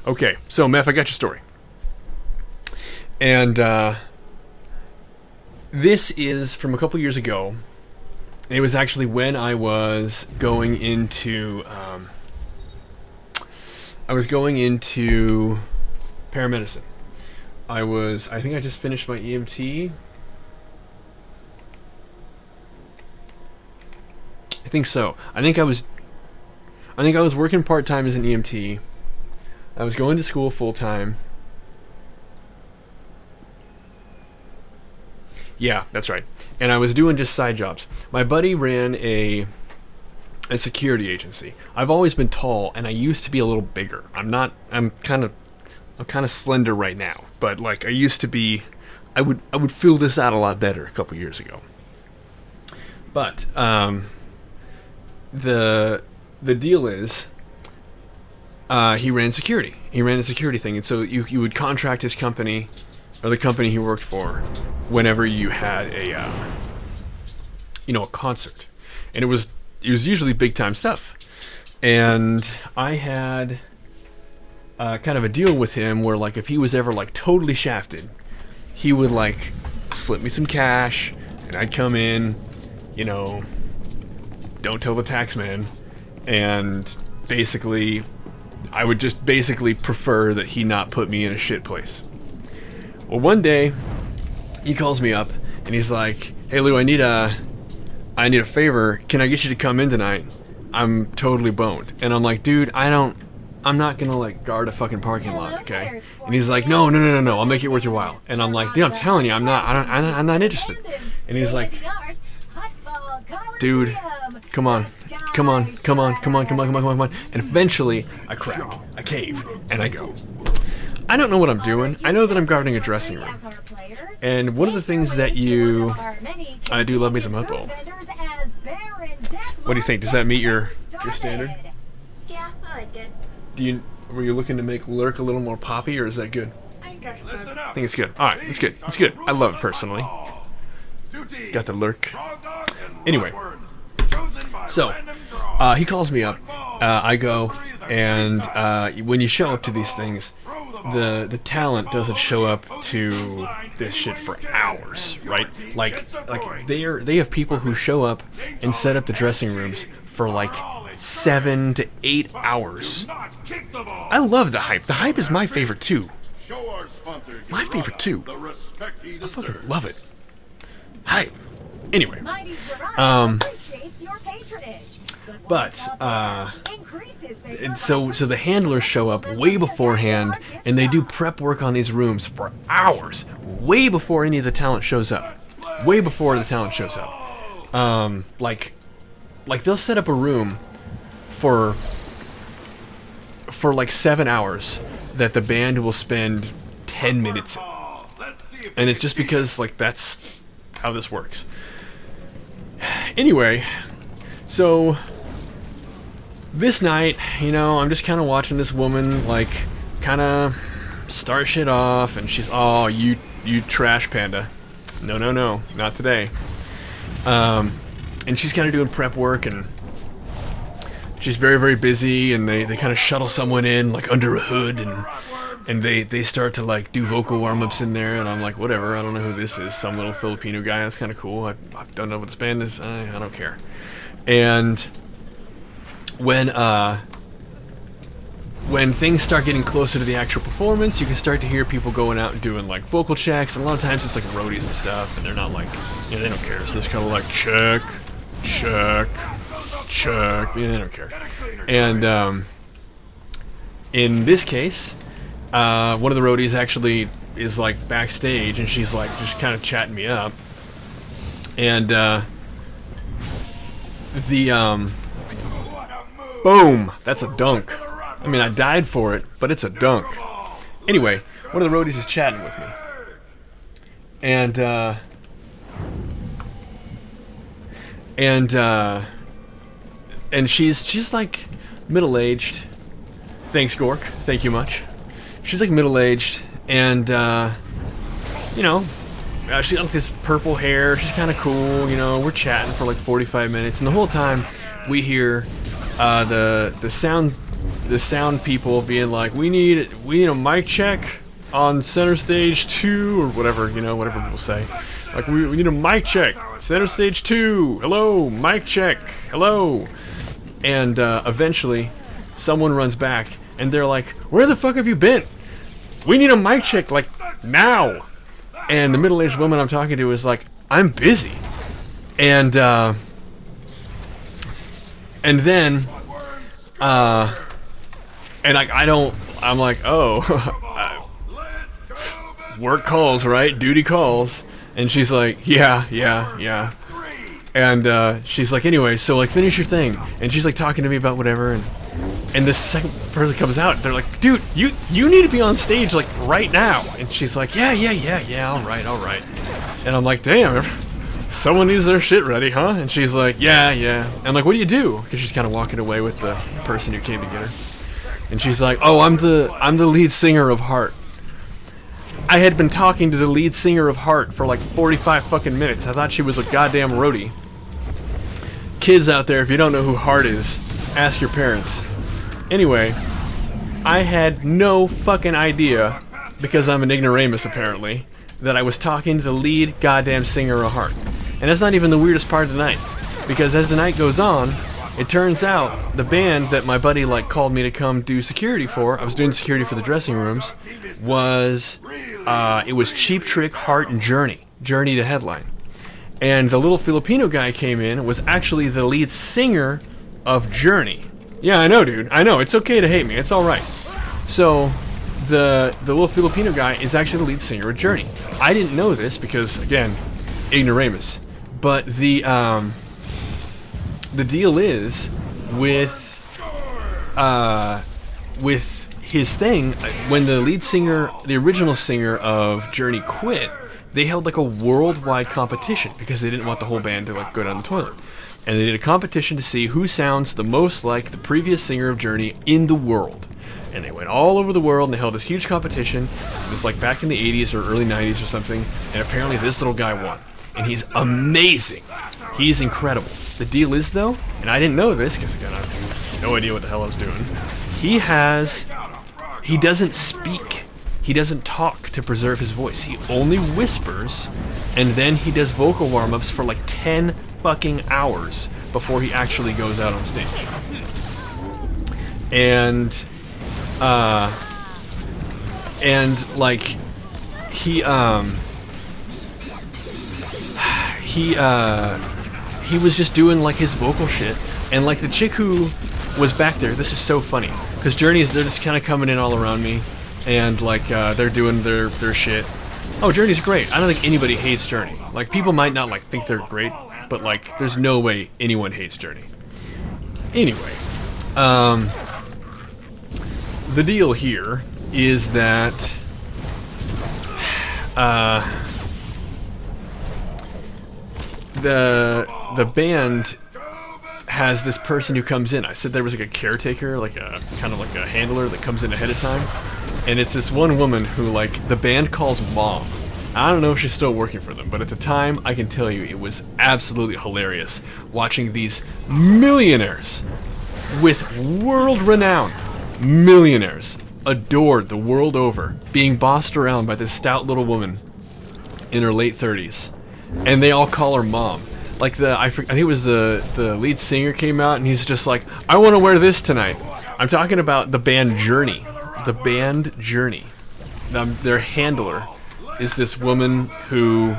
Okay, so Meph, I got your story. And this is from a couple years ago. It was actually when I was going into paramedicine. I think I just finished my EMT. I think so. I think I was working part-time as an EMT. I was going to school full-time. Yeah, that's right. And I was doing just side jobs. My buddy ran a security agency. I've always been tall, and I used to be a little bigger. I'm kind of slender right now, but like I used to be. I would fill this out a lot better a couple years ago. But the deal is, he ran security. He ran a security thing, and so you would contract his company, or the company he worked for, whenever you had a concert, and it was usually big time stuff. And I had kind of a deal with him where, like, if he was ever like totally shafted, he would like slip me some cash, and I'd come in, don't tell the tax man, and basically I would just prefer that he not put me in a shit place. Well, one day he calls me up and he's like, "Hey Lou, I need a favor. Can I get you to come in tonight? I'm totally boned." And I'm like, "Dude, I'm not gonna like guard a fucking parking lot, okay?" And he's like, "No, I'll make it worth your while." And I'm like, "Dude, I'm telling you, I'm not interested." And he's like, "Dude, come on. And eventually I crack, I cave, and I go. I don't know what I'm doing. I know that I'm guarding a dressing room. And one of the things that I do love me some Hutball. What do you think? Does that meet your standard? Yeah, I like it. Were you looking to make Lurk a little more poppy, or is that good? I think I think it's good. All right, it's good. It's good. I love it personally. Got the Lurk. Anyway, so he calls me up. I go, and when you show up to these things, the talent doesn't show up to this shit for hours, right? Like they have people who show up and set up the dressing rooms for like 7 to 8 hours. I love the hype. The hype is my favorite too. My favorite too. I fucking love it. Hype. Anyway, but so the handlers show up way beforehand, and they do prep work on these rooms for hours, way before any of the talent shows up. Way before the talent shows up. Like they'll set up a room for like 7 hours that the band will spend 10 minutes in. And it's just because like that's how this works. Anyway, so this night, I'm just kind of watching this woman like kind of start shit off, and she's, "Oh, you trash panda. No, not today." And she's kind of doing prep work, and she's very, very busy, and they kind of shuttle someone in like under a hood, and they start to like do vocal warm-ups in there, and I'm like, whatever, I don't know who this is, some little Filipino guy. That's kind of cool. I don't know what this band is. I don't care. And when things start getting closer to the actual performance, you can start to hear people going out and doing like vocal checks, and a lot of times it's like roadies and stuff, and they're not like, they don't care, so they're just kind of like check, they don't care. And in this case, one of the roadies actually is like backstage, and she's like just kind of chatting me up, and boom, that's a dunk. I mean, I died for it, but it's a dunk. Anyway, one of the roadies is chatting with me, and she's like middle-aged. Thanks, Gork. Thank you much. She's like middle-aged, and she's got like this purple hair. She's kind of cool. We're chatting for like 45 minutes, and the whole time we hear the sounds the sound people being like, we need a mic check on center stage 2 or whatever, you know, whatever people say. Like, we need a mic check. Center stage 2. Hello, mic check. Hello. And eventually, someone runs back, and they're like, where the fuck have you been? We need a mic check, like, now. And the middle-aged woman I'm talking to is like, I'm busy. And then, and like, I'm like, oh, work calls, right? Duty calls. And she's like, yeah. And she's like, anyway, so like, finish your thing. And she's like talking to me about whatever, and this second person comes out. They're like, dude, you need to be on stage like right now. And she's like, yeah, all right. And I'm like, damn, someone needs their shit ready, huh? And she's like, yeah. And I'm like, what do you do? Because she's kind of walking away with the person who came to get her. And she's like, oh, I'm the lead singer of Heart. I had been talking to the lead singer of Heart for like 45 fucking minutes. I thought she was a goddamn roadie. Kids out there, if you don't know who Heart is, ask your parents. Anyway, I had no fucking idea, because I'm an ignoramus apparently, that I was talking to the lead goddamn singer of Heart. And that's not even the weirdest part of the night, because as the night goes on, it turns out the band that my buddy like called me to come do security for, I was doing security for the dressing rooms, was it was Cheap Trick, Heart, and Journey to headline. And the little Filipino guy came in, was actually the lead singer of Journey. Yeah, I know, dude. I know. It's okay to hate me. It's all right. So the little Filipino guy is actually the lead singer of Journey. I didn't know this because, again, ignoramus. But the deal is with his thing, when the lead singer, the original singer of Journey quit, they held like a worldwide competition because they didn't want the whole band to like go down the toilet. And they did a competition to see who sounds the most like the previous singer of Journey in the world. And they went all over the world and they held this huge competition. It was like back in the 80s or early 90s or something. And apparently this little guy won. And he's amazing. He's incredible. The deal is though, and I didn't know this because again I have no idea what the hell I was doing. He doesn't speak. He doesn't talk to preserve his voice. He only whispers, and then he does vocal warm-ups for like 10 fucking hours before he actually goes out on stage. And like he was just doing like his vocal shit, and like the chick who was back there, this is so funny because they're just kind of coming in all around me, and like they're doing their shit. Oh, Journey's great. I don't think anybody hates Journey. Like, people might not like think they're great, but like there's no way anyone hates Journey. Anyway, the deal here is that the band has this person who comes in. I said there was like a caretaker, like a kind of like a handler that comes in ahead of time, and it's this one woman who like the band calls Mom. I don't know if she's still working for them, but at the time I can tell you it was absolutely hilarious watching these millionaires with world renown, millionaires adored the world over, being bossed around by this stout little woman in her late 30s, and they all call her Mom. Like I think it was the lead singer came out and he's just like, I want to wear this tonight. I'm talking about the band Journey. The band Journey. Their handler is this woman who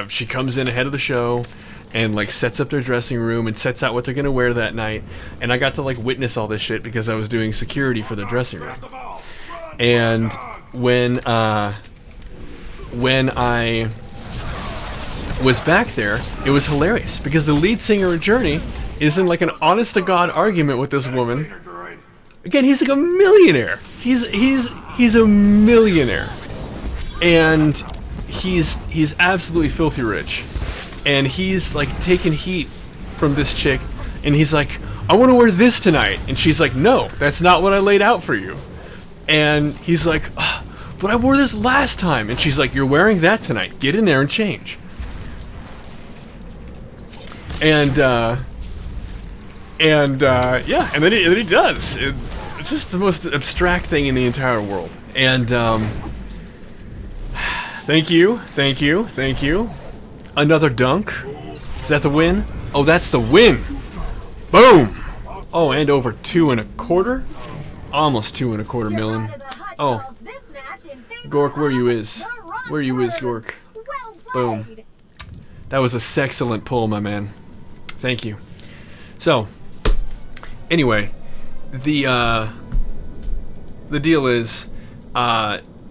she comes in ahead of the show and like sets up their dressing room and sets out what they're gonna wear that night. And I got to like witness all this shit because I was doing security for the dressing room. And when I was back there, it was hilarious because the lead singer of Journey is in like an honest to God argument with this woman. Again, he's like a millionaire. He's a millionaire, and he's absolutely filthy rich, and he's like taking heat from this chick, and he's like, I want to wear this tonight, and she's like, no, that's not what I laid out for you, and he's like, but I wore this last time, and she's like, you're wearing that tonight. Get in there and change. And And yeah, and then he does. It's just the most abstract thing in the entire world. And thank you. Another dunk. Is that the win? Oh, that's the win. Boom. Oh, and over 2.25. Almost 2.25 million. Oh, Gork, where you is? Where you is, Gork? Boom. That was a sexcellent pull, my man. Thank you. So, anyway, the deal is,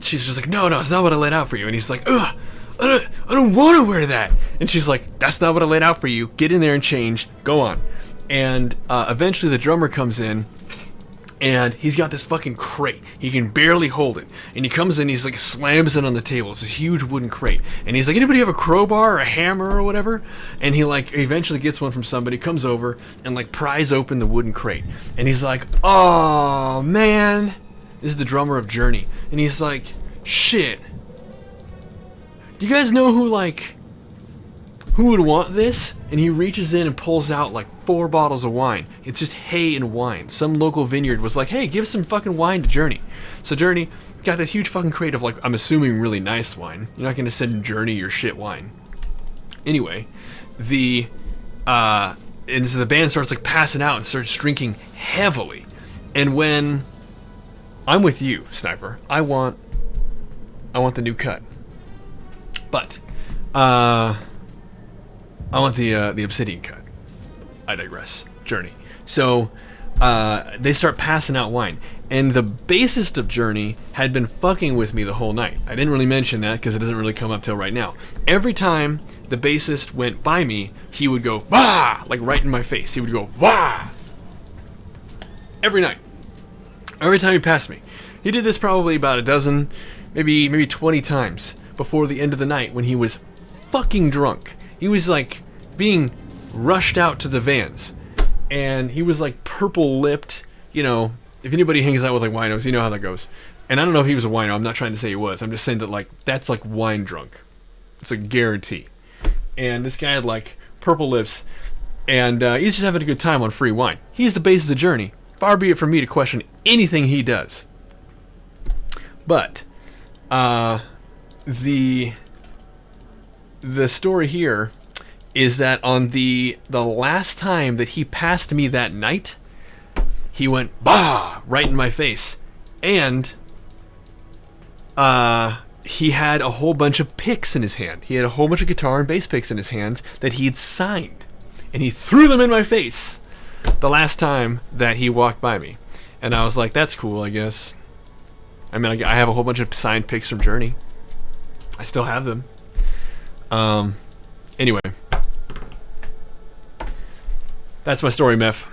she's just like, no, it's not what I laid out for you. And he's like, ugh, I don't want to wear that. And she's like, that's not what I laid out for you. Get in there and change. Go on. And eventually the drummer comes in, and he's got this fucking crate. He can barely hold it. And he comes in, he's like slams it on the table. It's a huge wooden crate. And he's like, anybody have a crowbar or a hammer or whatever? And he like eventually gets one from somebody, comes over and like pries open the wooden crate. And he's like, oh man. This is the drummer of Journey. And he's like, shit. Do you guys know who would want this? And he reaches in and pulls out like 4 bottles of wine. It's just hay and wine. Some local vineyard was like, hey, give some fucking wine to Journey. So Journey got this huge fucking crate of like, I'm assuming really nice wine. You're not gonna send Journey your shit wine. Anyway, and so the band starts like passing out and starts drinking heavily. And when I'm with you, Sniper, I want the new cut. But I want the Obsidian cut. I digress. Journey. So they start passing out wine, and the bassist of Journey had been fucking with me the whole night. I didn't really mention that because it doesn't really come up till right now. Every time the bassist went by me, he would go wah, like right in my face. He would go wah. Every night. Every time he passed me. He did this probably about a dozen, maybe 20 times before the end of the night when he was fucking drunk. He was like being rushed out to the vans, and he was like purple lipped. You know, if anybody hangs out with like winos, you know how that goes. And I don't know if he was a wino. I'm not trying to say he was. I'm just saying that like that's like wine drunk. It's a guarantee. And this guy had like purple lips, and he's just having a good time on free wine. He's the basis of Journey. Far be it from me to question anything he does. But the story here is that on the last time that he passed me that night, he went bah right in my face, and he had a whole bunch of picks in his hand. He had a whole bunch of guitar and bass picks in his hands that he had signed, and he threw them in my face the last time that he walked by me. And I was like, that's cool, I guess. I mean, I have a whole bunch of signed picks from Journey. I still have them. Anyway. That's my story, Meph.